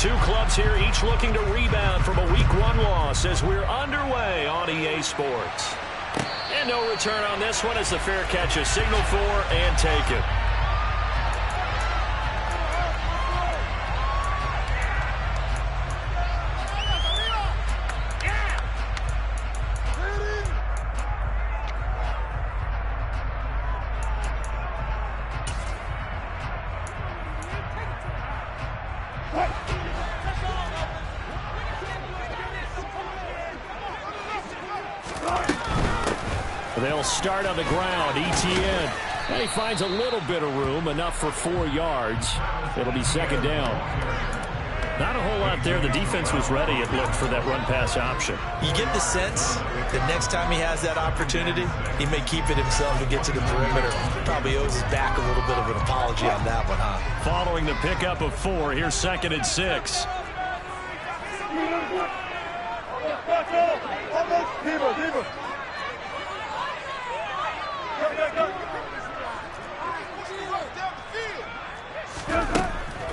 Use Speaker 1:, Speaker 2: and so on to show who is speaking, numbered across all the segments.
Speaker 1: Two clubs here, each looking to rebound from a Week 1 loss as we're underway on EA Sports. And no return on this one as the fair catch is signaled for and taken. They'll start on the ground. Etienne. And he finds a little bit of room, enough for 4 yards. It'll be second down. Not a whole lot there. The defense was ready, it looked, for that run-pass option.
Speaker 2: You get the sense that next time he has that opportunity, he may keep it himself and get to the perimeter. Probably owes his back a little bit of an apology on that one, huh?
Speaker 1: Following the pickup of 4, here's 2nd and 6.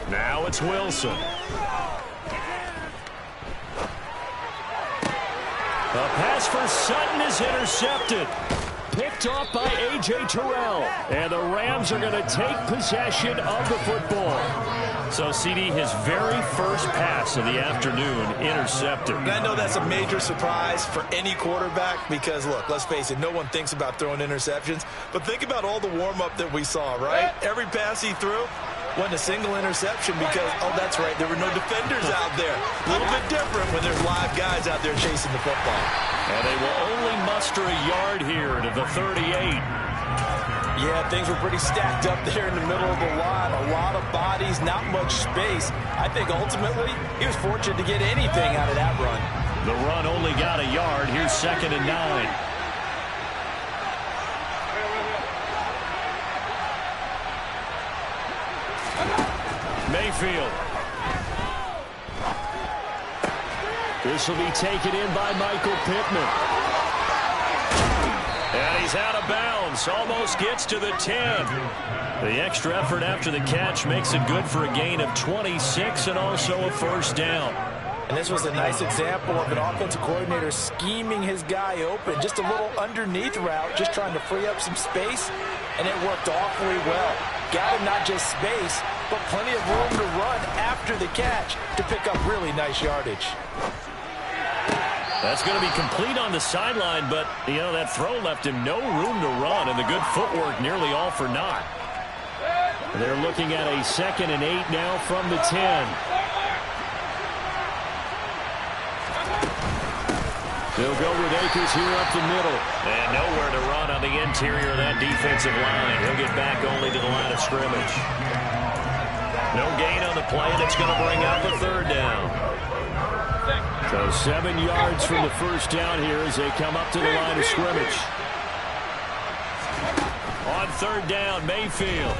Speaker 1: Now it's Wilson. The pass for Sutton is intercepted. Picked off by A.J. Terrell. And the Rams are going to take possession of the football. So, CD, his very first pass of the afternoon intercepted.
Speaker 2: And I know that's a major surprise for any quarterback because, look, let's face it, no one thinks about throwing interceptions. But think about all the warm-up that we saw, right? Every pass he threw wasn't a single interception because, oh, that's right, there were no defenders out there. A little bit different when there's live guys out there chasing the football.
Speaker 1: And they will only muster a yard here to the 38.
Speaker 2: Yeah, things were pretty stacked up there in the middle of the line. A lot of bodies, not much space. I think ultimately he was fortunate to get anything out of that run.
Speaker 1: The run only got a yard. Here's 2nd and 9. Mayfield. This will be taken in by Michael Pittman. And he's out of bounds. Almost gets to the 10. The extra effort after the catch makes it good for a gain of 26 and also a first down.
Speaker 2: And this was a nice example of an offensive coordinator scheming his guy open. Just a little underneath route, just trying to free up some space. And it worked awfully well. Got him not just space, but plenty of room to run after the catch to pick up really nice yardage.
Speaker 1: That's going to be complete on the sideline, but, you know, that throw left him no room to run, and the good footwork nearly all for naught. They're looking at a 2nd and 8 now from the 10. They'll go with Akers here up the middle. And nowhere to run on the interior of that defensive line. He'll get back only to the line of scrimmage. No gain on the play. That's going to bring up a 3rd down. So 7 yards from the first down here as they come up to the line of scrimmage. On 3rd down, Mayfield.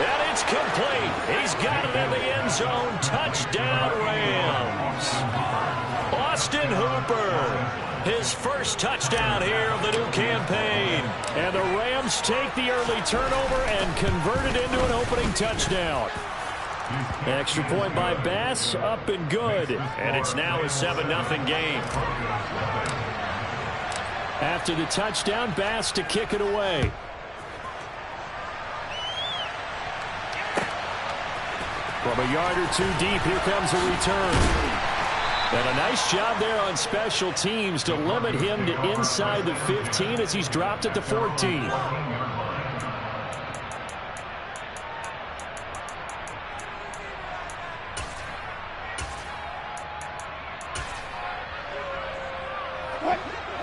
Speaker 1: And it's complete. He's got it in the end zone. Touchdown, Rams. Austin Hooper, his first touchdown here of the new campaign. And the Rams take the early turnover and convert it into an opening touchdown. Extra point by Bass, up and good. And it's now a 7-0 game. After the touchdown, Bass to kick it away. From a yard or 2 deep, here comes a return. And a nice job there on special teams to limit him to inside the 15 as he's dropped at the 14.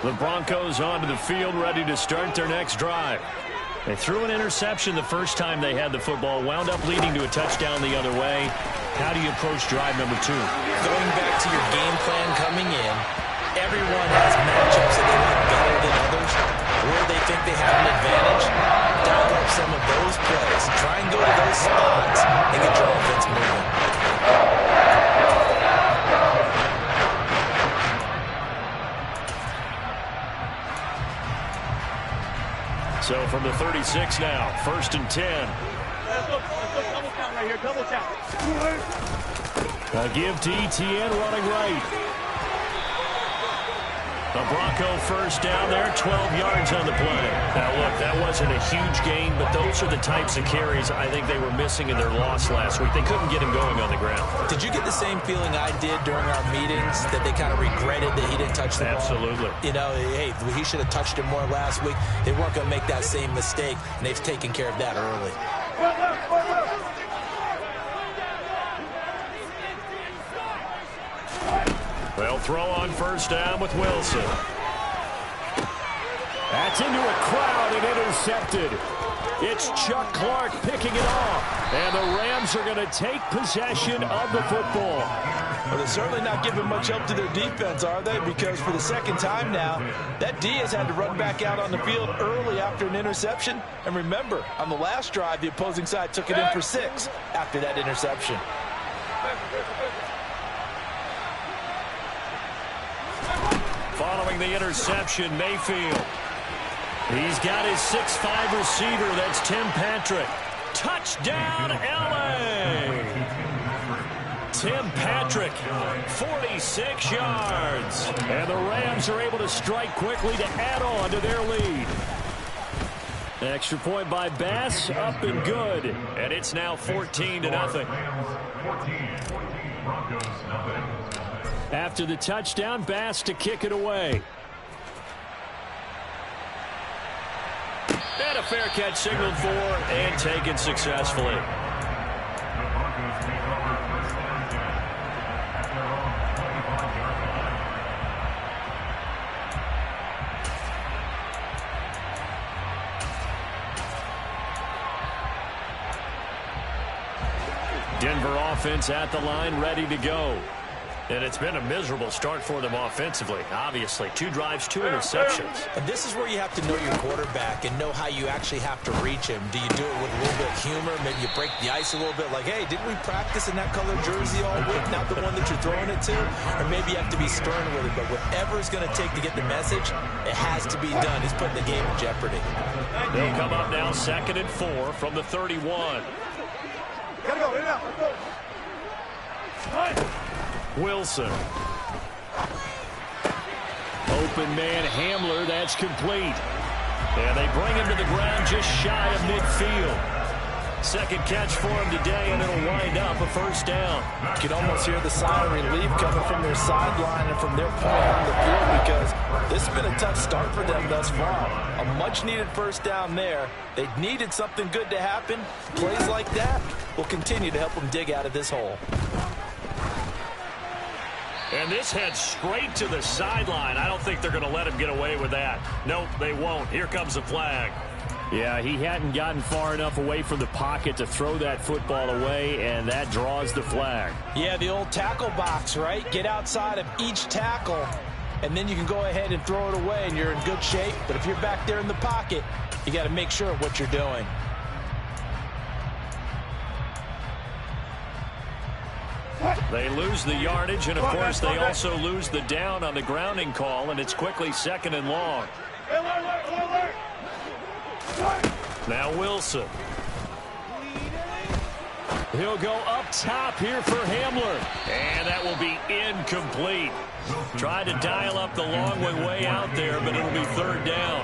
Speaker 1: The Broncos onto the field, ready to start their next drive. They threw an interception the first time they had the football, wound up leading to a touchdown the other way. How do you approach drive number 2?
Speaker 2: Going back to your game plan coming in, everyone has matchups that they like better than others, where they think they have an advantage. Dial up some of those plays, try and go to those spots, and get your offense moving.
Speaker 1: So from the 36 now, 1st and 10.
Speaker 3: right here. Double tap.
Speaker 1: A give to ETN running right. The Bronco first down there, 12 yards on the play. Now, look, that wasn't a huge gain, but those are the types of carries I think they were missing in their loss last week. They couldn't get him going on the ground.
Speaker 2: Did you get the same feeling I did during our meetings, that they kind of regretted that he didn't touch the ball?
Speaker 1: Absolutely.
Speaker 2: You know, hey, he should have touched it more last week. They weren't going to make that same mistake, and they've taken care of that early.
Speaker 1: They'll throw on first down with Wilson. That's into a crowd and intercepted. It's Chuck Clark picking it off. And the Rams are going to take possession of the football.
Speaker 2: Well, they're certainly not giving much help to their defense, are they? Because for the second time now, that D has had to run back out on the field early after an interception. And remember, on the last drive, the opposing side took it in for 6 after that interception.
Speaker 1: Following the interception, Mayfield. He's got his 6'5" receiver. That's Tim Patrick. Touchdown, L.A. Tim Patrick, 46 yards. And the Rams are able to strike quickly to add on to their lead. Extra point by Bass, up and good. And it's now 14-0. After the touchdown, Bass to kick it away. And a fair catch signaled for and taken successfully. Denver offense at the line, ready to go. And it's been a miserable start for them offensively. Obviously, 2 drives, 2 interceptions.
Speaker 2: And this is where you have to know your quarterback and know how you actually have to reach him. Do you do it with a little bit of humor? Maybe you break the ice a little bit like, hey, didn't we practice in that colored jersey all week? Not the one that you're throwing it to? Or maybe you have to be stern with it. But whatever it's going to take to get the message, it has to be done. He's putting the game in jeopardy.
Speaker 1: They'll come up now 2nd and 4 from the 31.
Speaker 3: Gotta go. Let's go.
Speaker 1: Wilson. Open man Hamler, that's complete. And they bring him to the ground just shy of midfield. Second catch for him today, and it'll wind up a first down.
Speaker 2: You can almost hear the sigh of relief coming from their sideline and from their point on the field, because this has been a tough start for them thus far. A much-needed first down there. They needed something good to happen. Plays like that will continue to help them dig out of this hole.
Speaker 1: And this heads straight to the sideline. I don't think they're going to let him get away with that. Nope, they won't. Here comes the flag. Yeah, he hadn't gotten far enough away from the pocket to throw that football away, and that draws the flag.
Speaker 2: Yeah, the old tackle box, right? Get outside of each tackle, and then you can go ahead and throw it away, and you're in good shape. But if you're back there in the pocket, you got to make sure of what you're doing.
Speaker 1: They lose the yardage, and of course they also lose the down on the grounding call, and it's quickly 2nd and long. Now Wilson. He'll go up top here for Hamler, and that will be incomplete. Tried to dial up the long way out there, but it'll be 3rd down.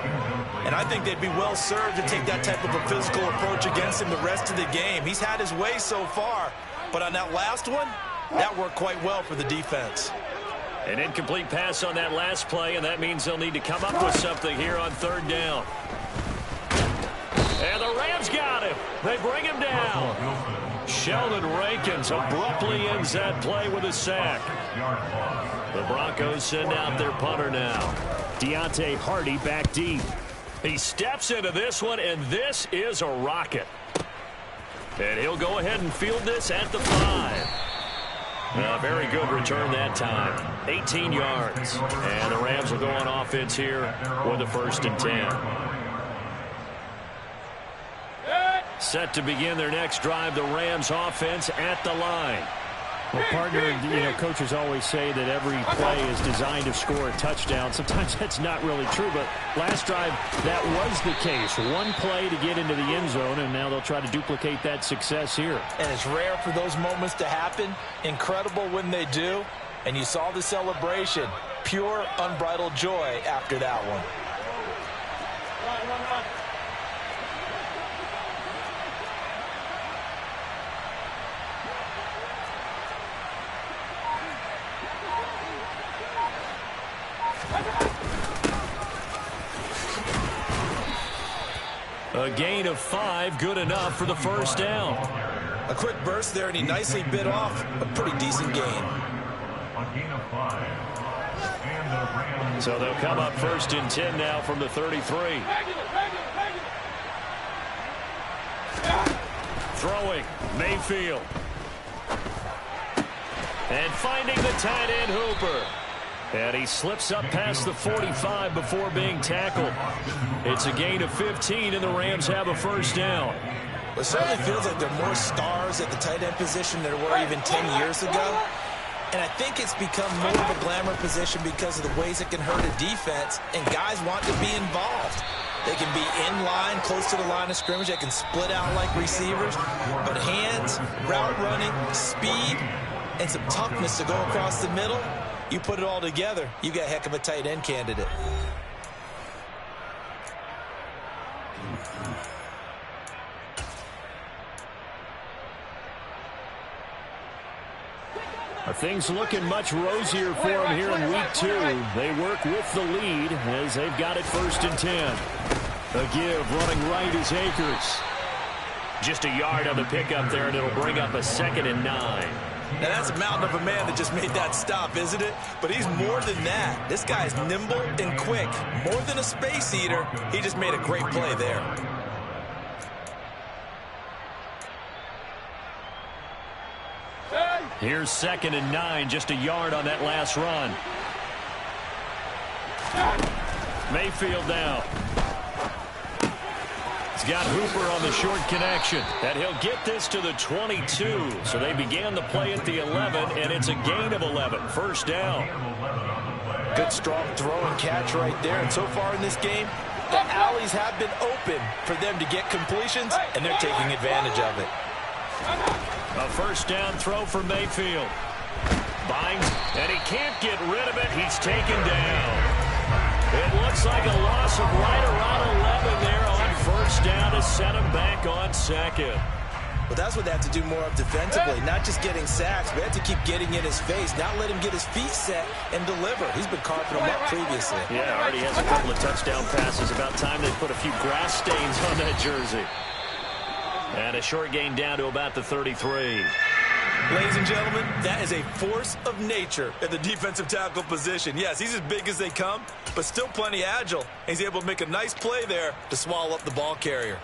Speaker 2: And I think they'd be well served to take that type of a physical approach against him the rest of the game. He's had his way so far, but on that last one, that worked quite well for the defense.
Speaker 1: An incomplete pass on that last play, and that means they'll need to come up with something here on 3rd down. And the Rams got him. They bring him down. Sheldon Rankins abruptly ends that play with a sack. The Broncos send out their punter now. Deontay Hardy back deep. He steps into this one, and this is a rocket. And he'll go ahead and field this at the 5. A very good return that time. 18 yards. And the Rams will go on offense here with a 1st and 10. Set to begin their next drive, the Rams offense at the line. Well, partner, coaches always say that every play is designed to score a touchdown. Sometimes that's not really true, but last drive, that was the case. One play to get into the end zone, and now they'll try to duplicate that success here.
Speaker 2: And it's rare for those moments to happen. Incredible when they do. And you saw the celebration. Pure, unbridled joy after that one.
Speaker 1: A gain of 5, good enough for the first down.
Speaker 2: A quick burst there, and he nicely bit off a pretty decent gain.
Speaker 1: So they'll come up 1st and 10 now from the 33. Throwing, Mayfield. And finding the tight end, Hooper. And he slips up past the 45 before being tackled. It's a gain of 15, and the Rams have a first down.
Speaker 2: It certainly feels like there are more stars at the tight end position than there were even 10 years ago. And I think it's become more of a glamour position because of the ways it can hurt a defense, and guys want to be involved. They can be in line, close to the line of scrimmage. They can split out like receivers. But hands, route running, speed, and some toughness to go across the middle, you put it all together, you got a heck of a tight end candidate.
Speaker 1: Things looking much rosier for them here in week 2. They work with the lead as they've got it 1st and 10. A give running right is Akers. Just a yard on the pickup there, and it'll bring up a 2nd and 9.
Speaker 2: Now that's a mountain of a man that just made that stop, isn't it? But he's more than that. This guy's nimble and quick. More than a space eater, he just made a great play there.
Speaker 1: Here's 2nd and 9, just a yard on that last run. Mayfield now. He's got Hooper on the short connection. And he'll get this to the 22. So they began the play at the 11, and it's a gain of 11. First down.
Speaker 2: Good strong throw and catch right there. And so far in this game, the alleys have been open for them to get completions, and they're taking advantage of it.
Speaker 1: A first down throw for Mayfield. Binds, and he can't get rid of it. He's taken down. It looks like a loss of right around 11 there on first down to set him back on 2nd.
Speaker 2: But that's what they have to do more of defensively, not just getting sacks, but have to keep getting in his face, not let him get his feet set and deliver. He's been carving him up previously.
Speaker 1: Yeah, already has a couple of touchdown passes. About time they put a few grass stains on that jersey. And a short gain down to about the 33.
Speaker 2: Ladies and gentlemen, that is a force of nature at the defensive tackle position. Yes, he's as big as they come, but still plenty agile. He's able to make a nice play there to swallow up the ball carrier.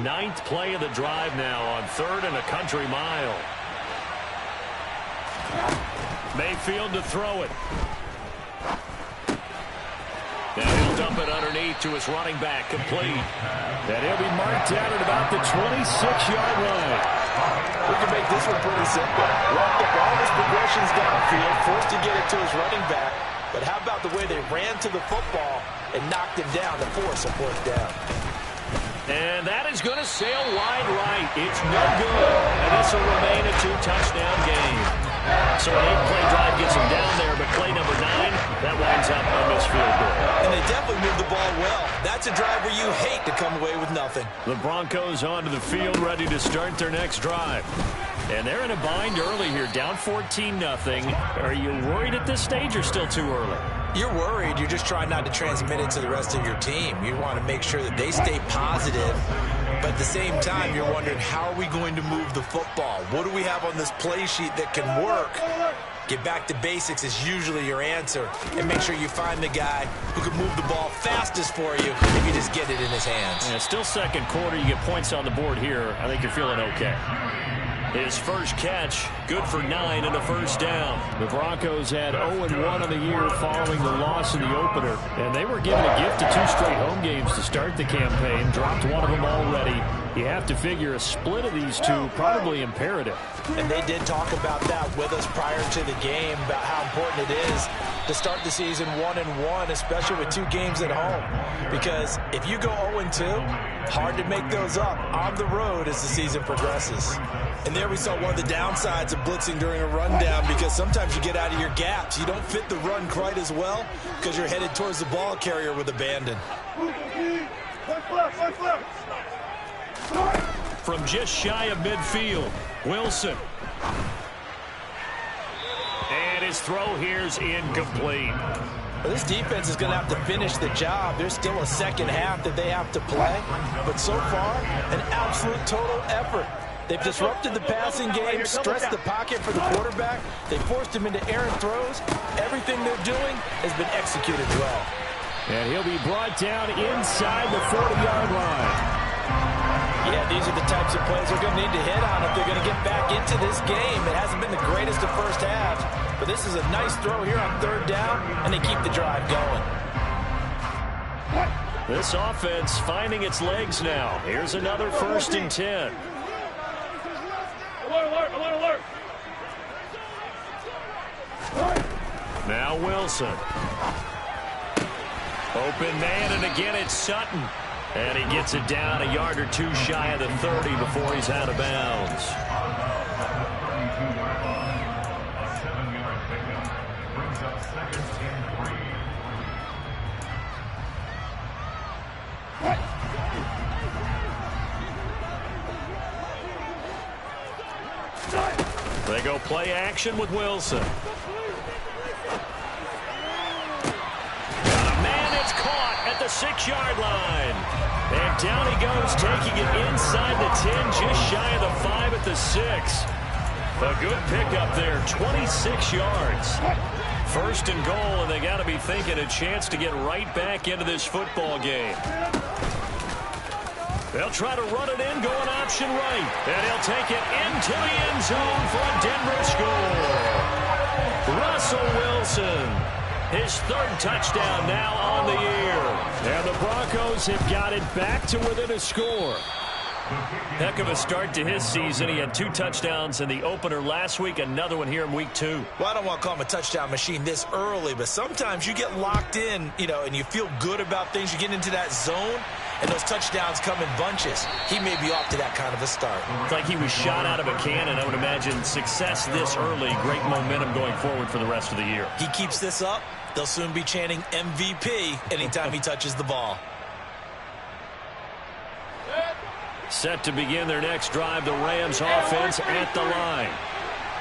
Speaker 1: Ninth play of the drive now on 3rd and a country mile. Mayfield to throw it. Now he'll dump it underneath to his running back, complete. And he'll be marked down at about the 26-yard line.
Speaker 2: We can make this one pretty simple. Walked up all his progressions downfield, forced to get it to his running back. But how about the way they ran to the football and knocked him down to force a fourth down?
Speaker 1: And that is going to sail wide right. It's no good. And this will remain a 2-touchdown game. So an 8-play drive gets him down there, but play number 9, that winds up a missed field goal.
Speaker 2: And they definitely moved the ball well. That's a drive where you hate to come away with nothing.
Speaker 1: The Broncos onto the field, ready to start their next drive. And they're in a bind early here, down 14-0. Are you worried at this stage or still too early?
Speaker 2: You're worried. You're just trying not to transmit it to the rest of your team. You want to make sure that they stay positive. But at the same time, you're wondering, how are we going to move the football? What do we have on this play sheet that can work? Get back to basics is usually your answer. And make sure you find the guy who can move the ball fastest for you if you just get it in his hands.
Speaker 1: Yeah, still second quarter. You get points on the board here. I think you're feeling okay. His first catch, good for 9 and a first down.
Speaker 4: The Broncos had 0-1 on the year following the loss in the opener, and they were given a gift of 2 straight home games to start the campaign. Dropped one of them already. You have to figure a split of these two probably imperative.
Speaker 2: And they did talk about that with us prior to the game, about how important it is to start the season 1-1, especially with 2 games at home. Because if you go 0-2, hard to make those up on the road as the season progresses. And there we saw one of the downsides of blitzing during a rundown, because sometimes you get out of your gaps. You don't fit the run quite as well because you're headed towards the ball carrier with abandon.
Speaker 1: From just shy of midfield, Wilson. And his throw here's incomplete.
Speaker 2: Well, this defense is going to have to finish the job. There's still a second half that they have to play. But so far, an absolute total effort. They've disrupted the passing game, stressed the pocket for the quarterback. They forced him into errant throws. Everything they're doing has been executed well.
Speaker 4: And he'll be brought down inside the 40-yard line.
Speaker 2: Yeah, these are the types of plays they're going to need to hit on if they're going to get back into this game. It hasn't been the greatest of first halves, but this is a nice throw here on 3rd down, and they keep the drive going.
Speaker 1: This offense finding its legs now. Here's another 1st and 10.
Speaker 3: Alert, alert, alert.
Speaker 1: Now Wilson. Open man, and again it's Sutton. And he gets it down a yard or 2 shy of the 30 before he's out of bounds. They go play action with Wilson. Got a man, it's caught at the 6-yard line. And down he goes, taking it inside the 10, just shy of the 5 at the 6. A good pickup there, 26 yards. 1st and goal, and they got to be thinking a chance to get right back into this football game. They'll try to run it in, going option right. And he'll take it into the end zone for a Denver score. Russell Wilson. His 3rd touchdown now on the year.
Speaker 4: And the Broncos have got it back to within a score.
Speaker 1: Heck of a start to his season. He had 2 touchdowns in the opener last week, another one here in week 2.
Speaker 2: Well, I don't want to call him a touchdown machine this early, but sometimes you get locked in, and you feel good about things. You get into that zone, and those touchdowns come in bunches. He may be off to that kind of a start.
Speaker 1: It's like he was shot out of a cannon. I would imagine success this early, great momentum going forward for the rest of the year.
Speaker 2: He keeps this up, they'll soon be chanting MVP anytime he touches the ball.
Speaker 1: Set to begin their next drive, the Rams offense at the line.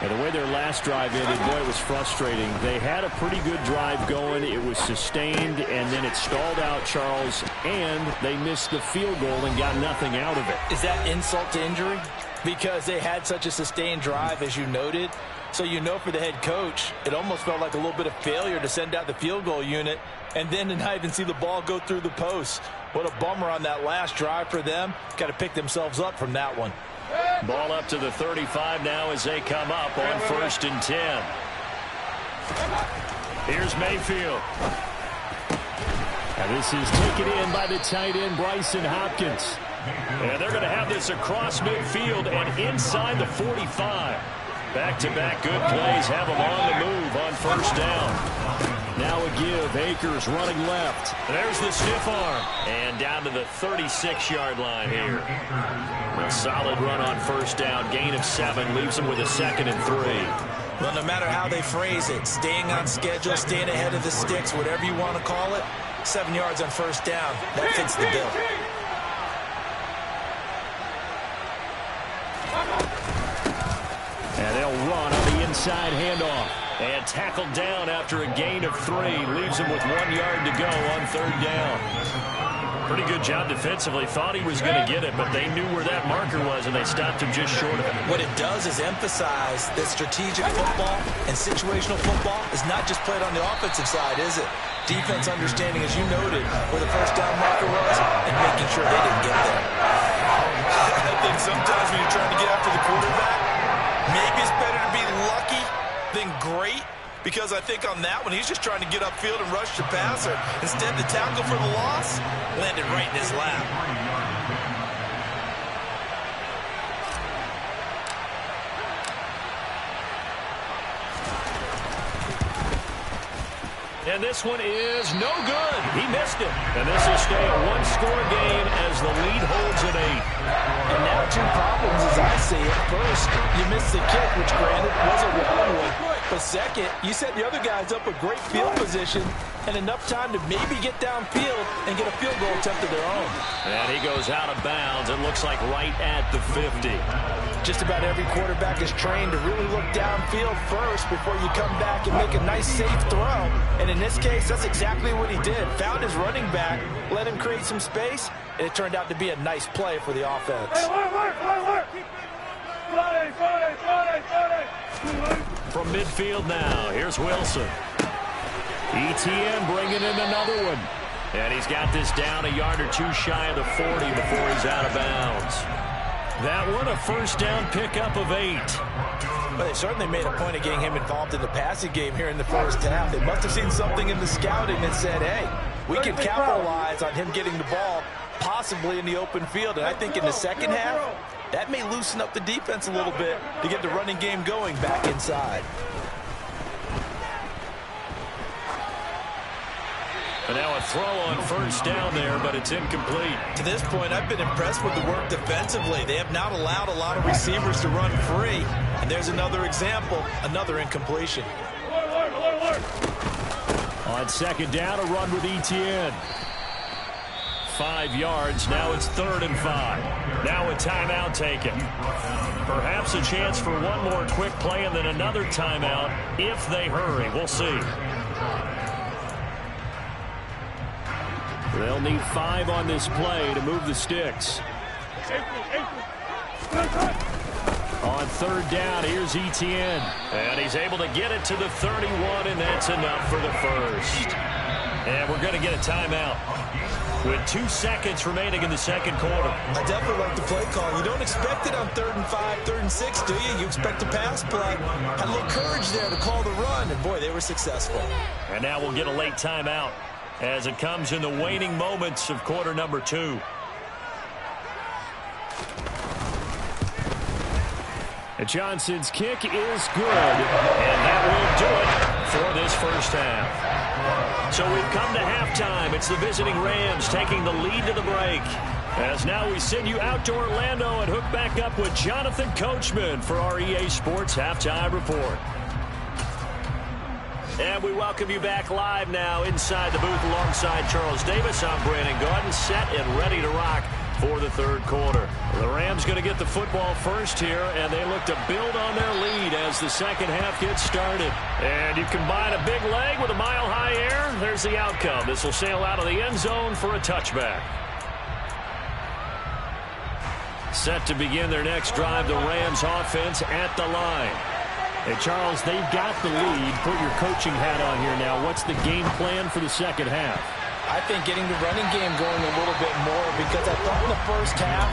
Speaker 4: And the way their last drive ended, boy, it was frustrating. They had a pretty good drive going. It was sustained, and then it stalled out, Charles, and they missed the field goal and got nothing out of it.
Speaker 2: Is that insult to injury? Because they had such a sustained drive, as you noted. So for the head coach, it almost felt like a little bit of failure to send out the field goal unit and then to not even see the ball go through the post. What a bummer on that last drive for them. Got to pick themselves up from that one.
Speaker 1: Ball up to the 35 now as they come up on 1st and 10. Here's Mayfield.
Speaker 4: And this is taken in by the tight end, Bryson Hopkins.
Speaker 1: And they're going to have this across midfield and inside the 45. Back-to-back good plays have them on the move on 1st down.
Speaker 4: Now a give. Akers running left.
Speaker 1: There's the stiff arm. And down to the 36-yard line here. A solid run on 1st down. Gain of 7 leaves them with a 2nd and 3.
Speaker 2: Well, no matter how they phrase it, staying on schedule, staying ahead of the sticks, whatever you want to call it, 7 yards on 1st down. That fits the bill.
Speaker 4: And they'll run on the inside handoff.
Speaker 1: And tackled down after a gain of 3. Leaves him with 1 yard to go on 3rd down. Pretty good job defensively. Thought he was going to get it, but they knew where that marker was, and they stopped him just short of it.
Speaker 2: What it does is emphasize that strategic football and situational football is not just played on the offensive side, is it? Defense understanding, as you noted, where the 1st down marker was and making sure they didn't get there. I think sometimes when you're trying to get after the quarterback, lucky than great, because I think on that one, he's just trying to get upfield and rush the passer. Instead, the tackle for the loss landed right in his lap.
Speaker 1: And this one is no good. He missed it. And this will stay a one-score game as the lead holds at 8.
Speaker 2: And now 2 problems as I see it. First, you missed the kick, which granted was a wrong one. But second, you set the other guys up a great field position and enough time to maybe get downfield and get a field goal attempt of their own.
Speaker 1: And he goes out of bounds. It looks like right at the 50.
Speaker 2: Just about every quarterback is trained to really look downfield first before you come back and make a nice, safe throw. And in this case, that's exactly what he did. Found his running back, let him create some space, and it turned out to be a nice play for the offense.
Speaker 1: From midfield now, here's Wilson. ETN bringing in another one. And he's got this down a yard or 2 shy of the 40 before he's out of bounds. That one, a first down pickup of 8.
Speaker 2: Well, they certainly made a point of getting him involved in the passing game here in the first half. They must have seen something in the scouting that said, hey, we can capitalize on him getting the ball possibly in the open field. And I think in the second half, that may loosen up the defense a little bit to get the running game going back inside.
Speaker 1: And now a throw on first down there, but it's incomplete.
Speaker 2: To this point, I've been impressed with the work defensively. They have not allowed a lot of receivers to run free. And there's another example, another incompletion.
Speaker 1: On second down, a run with ETN. 5 yards. Now it's 3rd and 5. Now a timeout taken. Perhaps a chance for one more quick play and then another timeout if they hurry. We'll see. They'll need 5 on this play to move the sticks. On 3rd down, here's ETN. And he's able to get it to the 31, and that's enough for the first. And we're going to get a timeout with 2 seconds remaining in the second quarter.
Speaker 2: I definitely like the play call. You don't expect it on 3rd and 5, 3rd and 6, do you? You expect a pass play. Had a little courage there to call the run, and boy, they were successful.
Speaker 1: And now we'll get a late timeout as it comes in the waning moments of quarter number 2. And Johnson's kick is good, and that will do it for this first half. So we've come to halftime. It's the visiting Rams taking the lead to the break. As now we send you out to Orlando and hook back up with Jonathan Coachman for our EA Sports Halftime Report. And we welcome you back live now inside the booth alongside Charles Davis. I'm Brandon Gaudin, set and ready to rock for the third quarter. The Rams going to get the football first here, and they look to build on their lead as the second half gets started. And you combine a big leg with a mile-high air, there's the outcome. This will sail out of the end zone for a touchback. Set to begin their next drive, the Rams offense at the line. Hey, Charles, they've got the lead. Put your coaching hat on here now. What's the game plan for the second half?
Speaker 2: I think getting the running game going a little bit more, because I thought in the first half,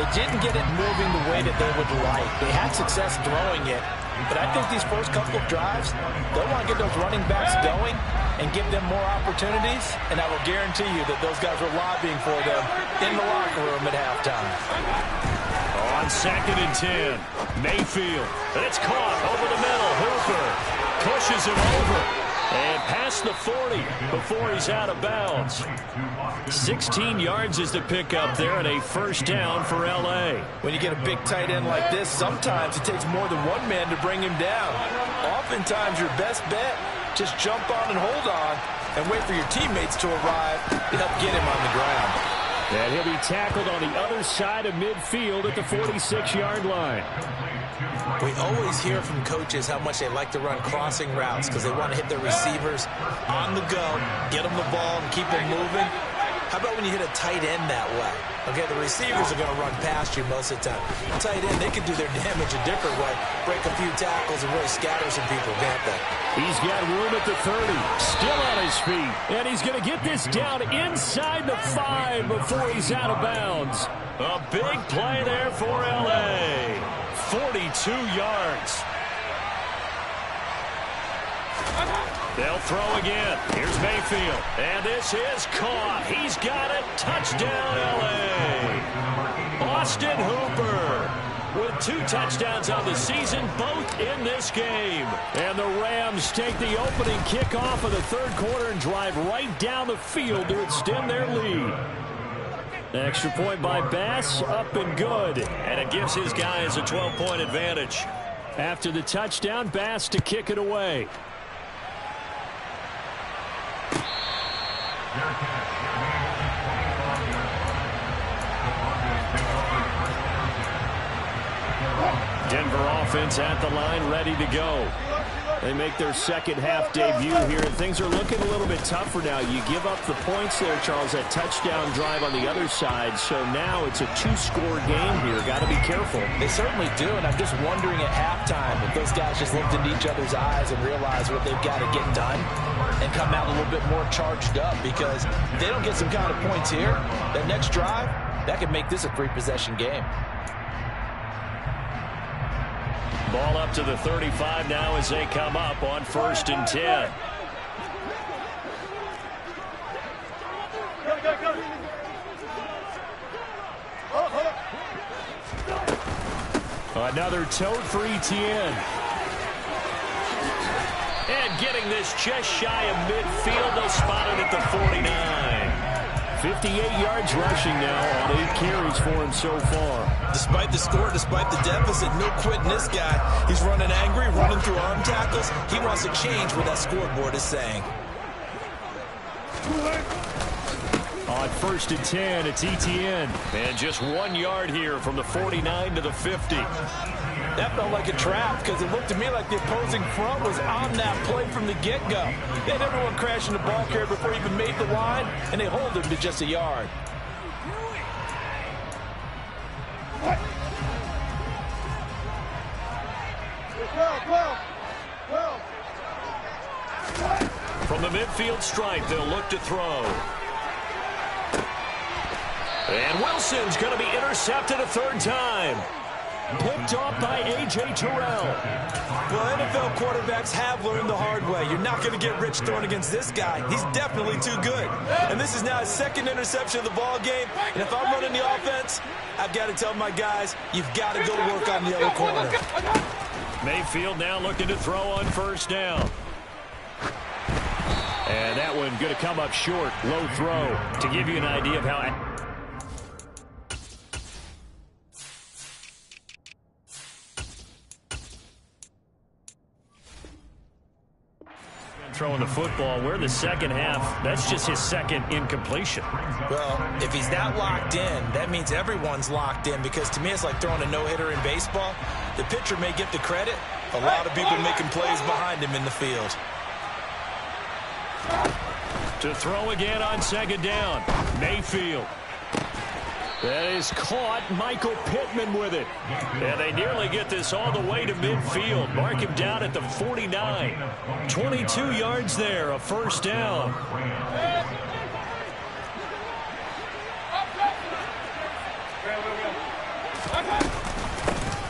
Speaker 2: it didn't get it moving the way that they would like. They had success throwing it, but I think these first couple of drives, they'll want to get those running backs going and give them more opportunities, and I will guarantee you that those guys were lobbying for them in the locker room at halftime.
Speaker 1: On 2nd and 10, Mayfield. And it's caught over the middle. Hooper pushes him over and past the 40 before he's out of bounds. 16 yards is the pickup there and a first down for L.A.
Speaker 2: When you get a big tight end like this, sometimes it takes more than one man to bring him down. Oftentimes your best bet, just jump on and hold on and wait for your teammates to arrive to help get him on the ground.
Speaker 1: And he'll be tackled on the other side of midfield at the 46-yard line.
Speaker 2: We always hear from coaches how much they like to run crossing routes because they want to hit their receivers on the go, get them the ball, and keep them moving. How about when you hit a tight end that way? Okay, the receivers are going to run past you most of the time. Tight end, they can do their damage a different way, break a few tackles and really scatter some people, can't they?
Speaker 1: He's got room at the 30, still on his feet, and he's going to get this down inside the 5 before he's out of bounds. A big play there for L.A. 42 yards. They'll throw again. Here's Mayfield. And this is caught. He's got it. Touchdown, L.A. Austin Hooper with 2 touchdowns on the season, both in this game. And the Rams take the opening kickoff of the third quarter and drive right down the field to extend their lead. Extra point by Bass, up and good. And it gives his guys a 12-point advantage. After the touchdown, Bass to kick it away. Denver offense at the line, ready to go. They make their second half debut here, and things are looking a little bit tougher now. You give up the points there, Charles, that touchdown drive on the other side. So now it's a 2-score game here. Got to be careful.
Speaker 2: They certainly do, and I'm just wondering at halftime if those guys just looked into each other's eyes and realized what they've got to get done and come out a little bit more charged up, because if they don't get some kind of points here, that next drive, that could make this a 3-possession game.
Speaker 1: Ball up to the 35 now as they come up on 1st and 10. Another tote for Etienne. And getting this just shy of midfield, they'll spot it at the 49. 58 yards rushing now on 8 carries for him so far.
Speaker 2: Despite the score, despite the deficit, no quitting this guy. He's running angry, running through arm tackles. He wants to change what that scoreboard is saying.
Speaker 1: On 1st and 10, it's Etienne. And just 1 yard here from the 49 to the 50.
Speaker 2: That felt like a trap, because it looked to me like the opposing front was on that play from the get-go. They had everyone crashing the ball carrier before he even made the line, and they hold him to just a yard.
Speaker 1: From the midfield stripe, they'll look to throw. And Wilson's going to be intercepted a 3rd time. Picked off by A.J. Terrell.
Speaker 2: Well, NFL quarterbacks have learned the hard way. You're not going to get rich throwing against this guy. He's definitely too good. And this is now his 2nd interception of the ball game. And if I'm running the offense, I've got to tell my guys, you've got to go work on the other corner.
Speaker 1: Mayfield now looking to throw on 1st down. And that one going to come up short. Low throw. To give you an idea of how... throwing the football. We're in the second half. That's just his 2nd incompletion.
Speaker 2: Well, if he's that locked in, that means everyone's locked in, because to me it's like throwing a no-hitter in baseball. The pitcher may get the credit. A lot of people making plays behind him in the field.
Speaker 1: To throw again on 2nd down. Mayfield. That is caught. Michael Pittman with it. And they nearly get this all the way to midfield. Mark him down at the 49. 22 yards there, a 1st down.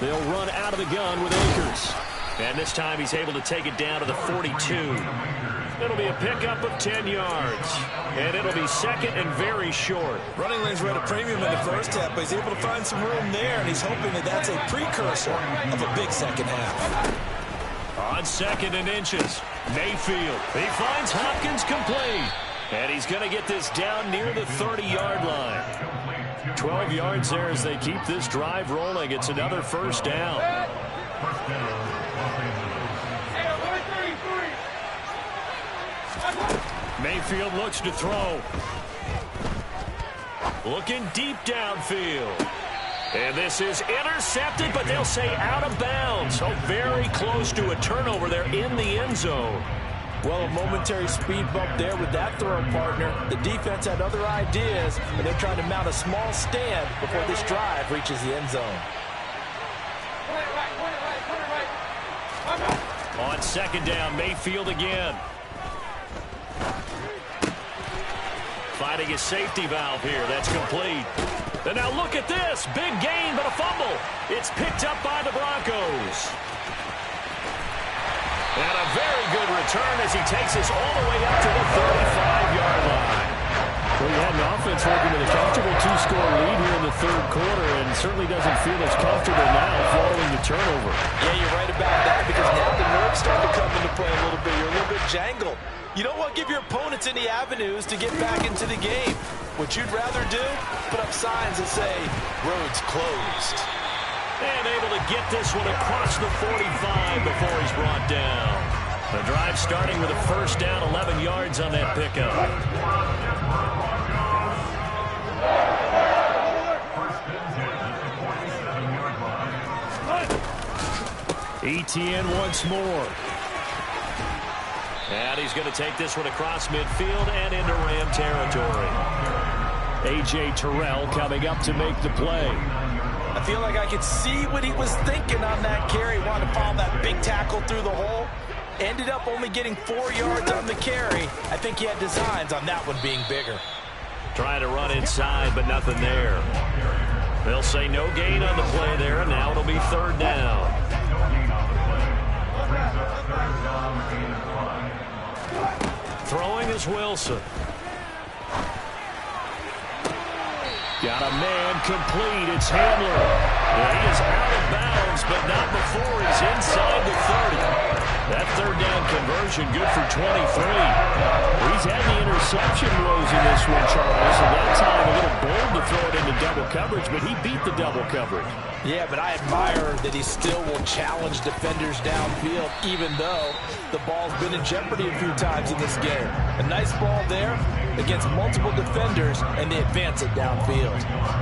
Speaker 1: They'll run out of the gun with Akers. And this time he's able to take it down to the 42. It'll be a pickup of 10 yards. And it'll be 2nd and very short.
Speaker 2: Running lanes were at a premium in the 1st half, but he's able to find some room there, and he's hoping that that's a precursor of a big 2nd half.
Speaker 1: On 2nd and inches, Mayfield. He finds Hopkins complete. And he's going to get this down near the 30-yard line. 12 yards there as they keep this drive rolling. It's another 1st down. Mayfield looks to throw. Looking deep downfield. And this is intercepted, but they'll say out of bounds. So very close to a turnover there in the end zone.
Speaker 2: Well, a momentary speed bump there with that throw partner. The defense had other ideas, and they're trying to mount a small stand before this drive reaches the end zone.
Speaker 1: On 2nd down, Mayfield again. Finding a safety valve here. That's complete. And now look at this. Big gain, but a fumble. It's picked up by the Broncos. And a very good return as he takes us all the way up to the 35-yard line.
Speaker 4: Well, you had an offense working with a comfortable 2-score lead here in the third quarter, and certainly doesn't feel as comfortable now following the turnover.
Speaker 2: Yeah, you're right about that, because now the nerves start to come into play a little bit. You're a little bit jangled. You don't want to give your opponents any avenues to get back into the game. What you'd rather do, put up signs that say, roads closed.
Speaker 1: And able to get this one across the 45 before he's brought down. The drive starting with a first down, 11 yards on that pickup.
Speaker 4: ETN once more.
Speaker 1: And he's going to take this one across midfield and into Ram territory.
Speaker 4: A.J. Terrell coming up to make the play.
Speaker 2: I feel like I could see what he was thinking on that carry. Wanted to follow that big tackle through the hole. Ended up only getting 4 yards on the carry. I think he had designs on that one being bigger.
Speaker 1: Trying to run inside, but nothing there. They'll say no gain on the play there, and now it'll be third down. Throwing is Wilson.
Speaker 4: Got a man complete. It's Handler.
Speaker 1: And he is out of bounds, but not before he's inside the 30. That third down conversion good for 23.
Speaker 4: He's had the interception woes in this one, Charles, and that time a little bold to throw it into double coverage, but he beat the double coverage.
Speaker 2: Yeah, but I admire that he still will challenge defenders downfield, even though the ball's been in jeopardy a few times in this game. A nice ball there against multiple defenders, and they advance it downfield.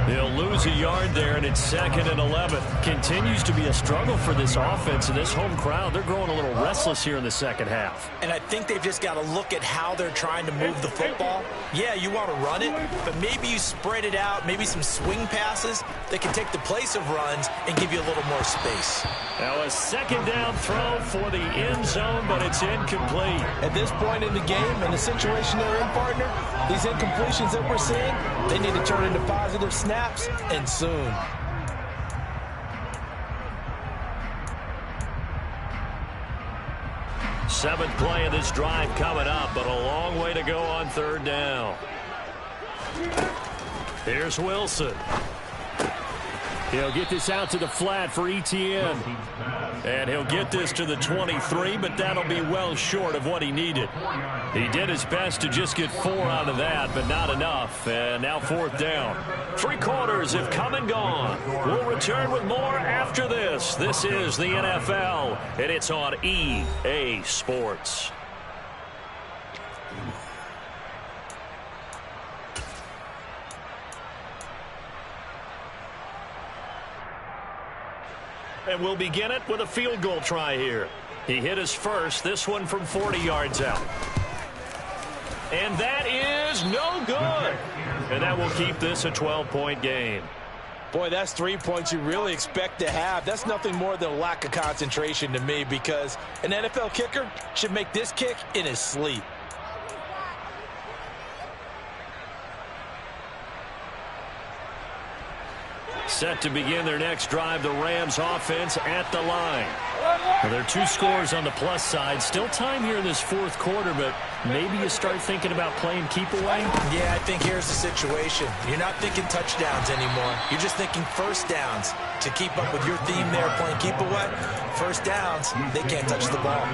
Speaker 1: They'll lose a yard there, and it's 2nd and 11.
Speaker 4: Continues to be a struggle for this offense and this home crowd. They're growing a little restless here in the second half.
Speaker 2: And I think they've just got to look at how they're trying to move the football. Yeah, you want to run it, but maybe you spread it out, maybe some swing passes that can take the place of runs and give you a little more space.
Speaker 1: Now a second down throw for the end zone, but it's incomplete.
Speaker 2: At this point in the game and the situation they're in, partner, these incompletions that we're seeing, they need to turn into positive snaps, and soon.
Speaker 1: Seventh play of this drive coming up, but a long way to go on third down. Here's Wilson.
Speaker 4: He'll get this out to the flat for ETN.
Speaker 1: And he'll get this to the 23, but that'll be well short of what he needed. He did his best to just get 4 out of that, but not enough. And now fourth down. 3 quarters have come and gone. We'll return with more after this. This is the NFL, and it's on EA Sports. And we'll begin it with a field goal try here. He hit his first, this one from 40 yards out. And that is no good. And that will keep this a 12-point game.
Speaker 2: Boy, that's 3 points you really expect to have. That's nothing more than a lack of concentration to me, because an NFL kicker should make this kick in his sleep.
Speaker 1: Set to begin their next drive, the Rams offense at the line. Well, there are 2 scores on the plus side. Still time here in this fourth quarter, but maybe you start thinking about playing keep away?
Speaker 2: Yeah, I think here's the situation. You're not thinking touchdowns anymore. You're just thinking first downs. To keep up with your theme there, playing keep away, first downs, they can't touch the ball.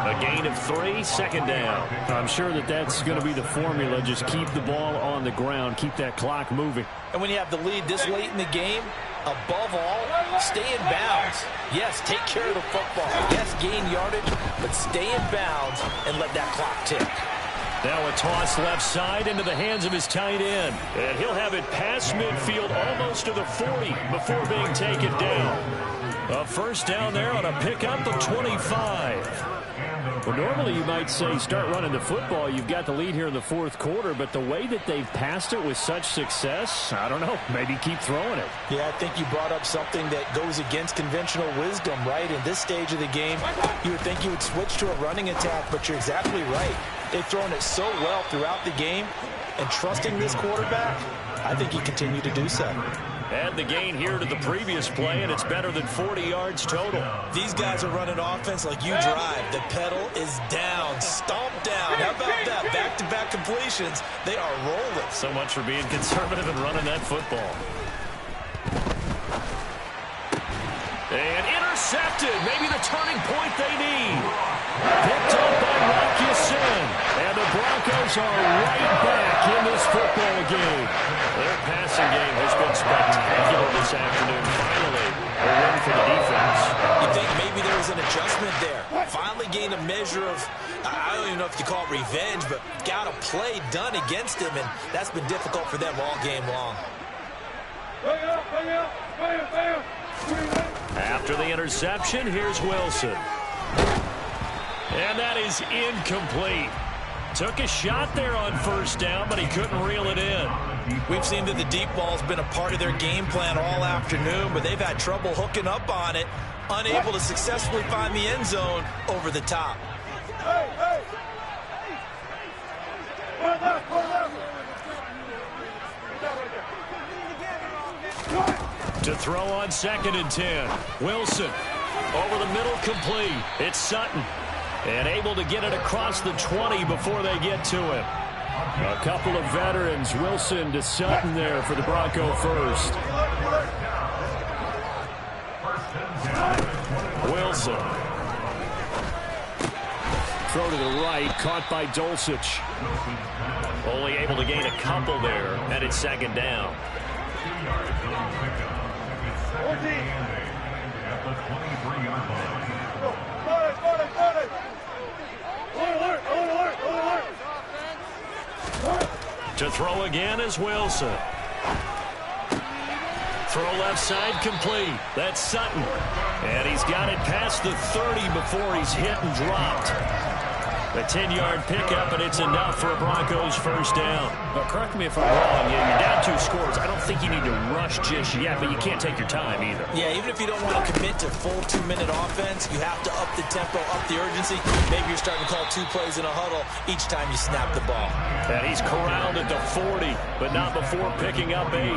Speaker 1: A gain of 3, second down.
Speaker 4: I'm sure that that's going to be the formula. Just keep the ball on the ground. Keep that clock moving.
Speaker 2: And when you have the lead this late in the game, above all, stay in bounds. Yes, take care of the football. Yes, gain yardage, but stay in bounds and let that clock tick.
Speaker 1: Now a toss left side into the hands of his tight end. And he'll have it past midfield almost to the 40 before being taken down. A first down there on a pickup of 25.
Speaker 4: Well, normally you might say start running the football. You've got the lead here in the fourth quarter, but the way that they've passed it with such success, I don't know, maybe keep throwing it.
Speaker 2: Yeah, I think you brought up something that goes against conventional wisdom, right? In this stage of the game, you would think you would switch to a running attack, but you're exactly right. They've thrown it so well throughout the game, and trusting this quarterback, I think you continue to do so.
Speaker 1: Add the gain here to the previous play, and it's better than 40 yards total.
Speaker 2: These guys are running offense like you drive. The pedal is down, stomp down. How about that? Back-to-back completions. They are rolling.
Speaker 1: So much for being conservative and running that football. And intercepted. Maybe the turning point they need. Picked up by Bayoucisco. And the Broncos are right back in this football game. Their passing game has been spectacular this afternoon. Finally, a win for the defense.
Speaker 2: You think maybe there was an adjustment there. Finally gained a measure of, I don't even know if you call it revenge, but got a play done against him, and that's been difficult for them all game long.
Speaker 1: After the interception, here's Wilson. And that is incomplete. Took a shot there on first down, but he couldn't reel it in.
Speaker 2: We've seen that the deep ball's been a part of their game plan all afternoon, but they've had trouble hooking up on it, unable to successfully find the end zone over the top.
Speaker 1: To throw on 2nd and 10. Wilson over the middle, complete. It's Sutton. And able to get it across the 20 before they get to him. A couple of veterans, Wilson to Sutton there for the Bronco first. Wilson. Throw to the right, caught by Dulcich. Only able to gain a couple there, and it's 2nd down. To throw again is Wilson. Throw left side, complete. That's Sutton. And he's got it past the 30 before he's hit and dropped. A 10-yard pickup, and it's enough for a Broncos first down. But correct me if I'm wrong, you're down 2 scores. I don't think you need to rush just yet, but you can't take your time either.
Speaker 2: Yeah, even if you don't want to commit to full 2-minute offense, you have to up the tempo, up the urgency. Maybe you're starting to call 2 plays in a huddle each time you snap the ball.
Speaker 1: And he's corralled at the 40, but not before picking up 8.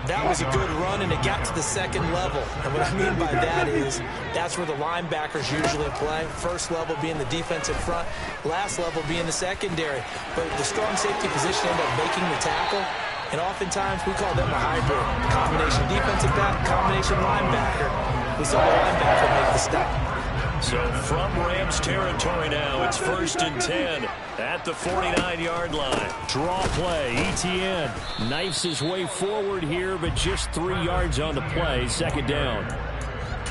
Speaker 2: That was a good run, and it got to the 2nd level. And what I mean by that is that's where the linebackers usually play. First level being the defensive front, last level being the secondary. But the strong safety position ended up making the tackle, and oftentimes we call them a hybrid. Combination defensive back, combination linebacker. We saw the linebacker make the stop.
Speaker 1: So from Rams territory now, it's 1st and 10 at the 49-yard line. Draw play, Etienne knifes his way forward here, but just 3 yards on the play, 2nd down.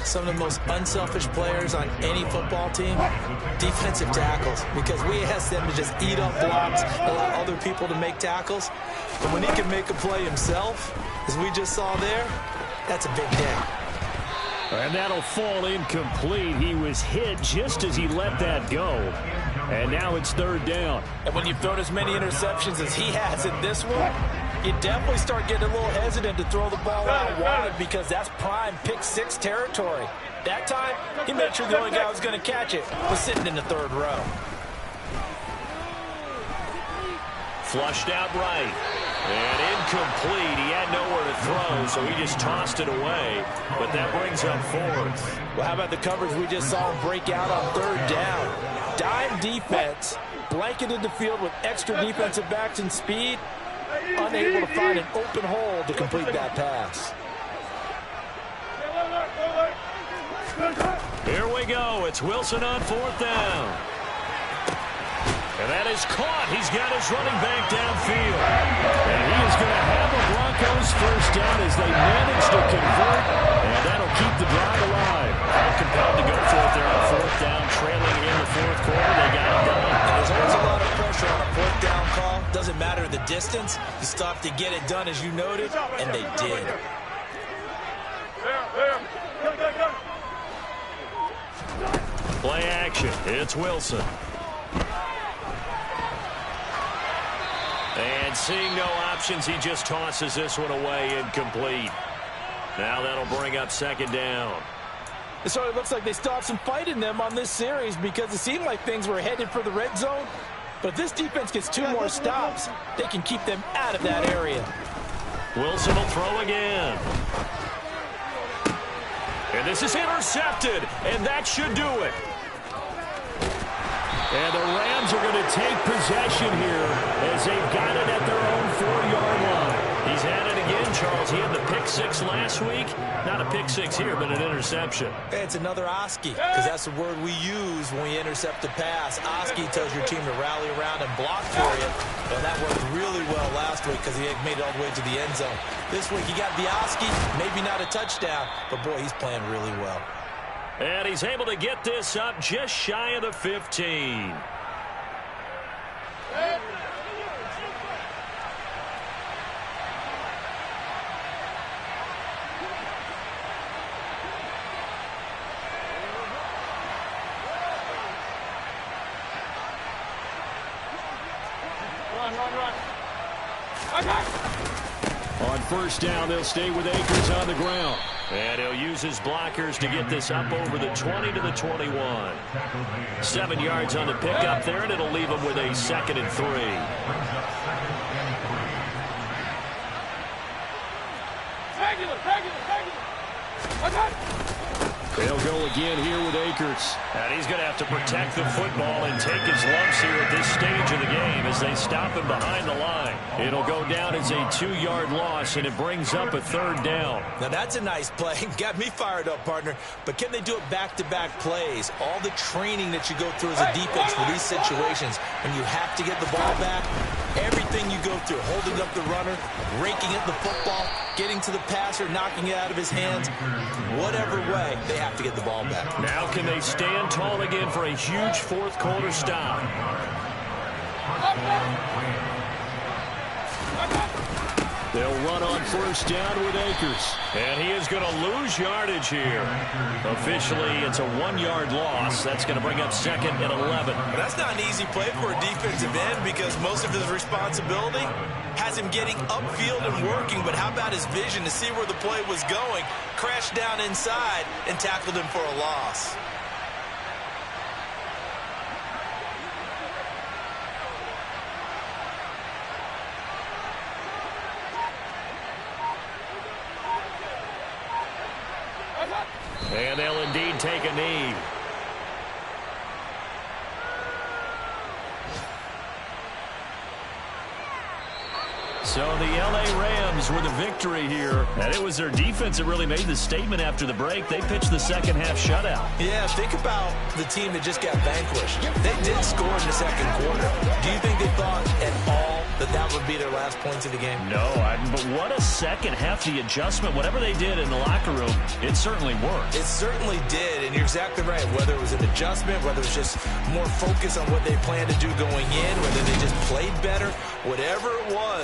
Speaker 2: Some of the most unselfish players on any football team, defensive tackles, because we ask them to just eat up blocks, allow other people to make tackles. But when he can make a play himself, as we just saw there, that's a big day.
Speaker 1: And that'll fall incomplete. He was hit just as he let that go. And now it's 3rd down.
Speaker 2: And when you've thrown as many interceptions as he has in this one, you definitely start getting a little hesitant to throw the ball out wide because that's prime pick 6 territory. That time, he made sure the only guy who was going to catch it was sitting in the 3rd row.
Speaker 1: Flushed out right. And incomplete. He had nowhere to throw, so he just tossed it away. But that brings up 4th.
Speaker 2: Well, how about the coverage we just saw him break out on 3rd down? Dime defense, blanketed the field with extra defensive backs and speed, unable to find an open hole to complete that pass.
Speaker 1: Here we go. It's Wilson on 4th down. And that is caught. He's got his running back downfield. And he is going to have a Broncos first down as they manage to convert. And that'll keep the drive alive. Compelled to go for it there on 4th down, trailing in the 4th quarter. They got it done.
Speaker 2: And there's always a lot of pressure on a 4th down call. Doesn't matter the distance. You stop to get it done, as you noted, and they did.
Speaker 1: Play action. It's Wilson. And seeing no options, he just tosses this one away, incomplete. Now that'll bring up 2nd down.
Speaker 2: It sort of looks like they still have some fight in them on this series because it seemed like things were headed for the red zone. But if this defense gets 2 more stops, they can keep them out of that area.
Speaker 1: Wilson will throw again. And this is intercepted, and that should do it. And the Rams are going to take possession here as they've got it at their own 4-yard line. He's had it again, Charles. He had the pick six last week. Not a pick six here, but an interception.
Speaker 2: It's another Oski, because that's the word we use when we intercept a pass. Oski tells your team to rally around and block for you. And that worked really well last week because he had made it all the way to the end zone. This week he got the Oski, maybe not a touchdown, but boy, he's playing really well.
Speaker 1: And he's able to get this up just shy of the 15.
Speaker 4: On first down, they'll stay with Akers on the ground.
Speaker 1: And he'll use his blockers to get this up over the 20 to the 21. 7 yards on the pickup there, and it'll leave him with a 2nd and 3.
Speaker 4: They'll go again here with Akers.
Speaker 1: And he's going to have to protect the football and take his lumps here at this stage of the game as they stop him behind the line. It'll go down as a 2-yard loss, and it brings up a 3rd down.
Speaker 2: Now that's a nice play. Got me fired up, partner. But can they do it back-to-back plays? All the training that you go through as a defense for these situations, when you have to get the ball back, everything you go through, holding up the runner, raking at the football, getting to the passer, knocking it out of his hands, whatever way, they have to get the ball back.
Speaker 1: Now can they stand tall again for a huge 4th quarter stop?
Speaker 4: They'll run on first down with Akers.
Speaker 1: And he is going to lose yardage here. Officially, it's a 1-yard loss. That's going to bring up 2nd and 11.
Speaker 2: But that's not an easy play for a defensive end because most of his responsibility has him getting upfield and working. But how about his vision to see where the play was going, crashed down inside, and tackled him for a loss?
Speaker 1: And they'll indeed take a knee. So the L.A. Rams were the victory here. And it was their defense that really made the statement after the break. They pitched the second half shutout.
Speaker 2: Yeah, think about the team that just got vanquished. They did score in the second quarter. Do you think they thought at all that would be their last points of the game?
Speaker 1: No, but what a second half. The adjustment, whatever they did in the locker room, it certainly worked.
Speaker 2: It certainly did, and you're exactly right. Whether it was an adjustment, whether it was just more focus on what they planned to do going in, whether they just played better, whatever it was,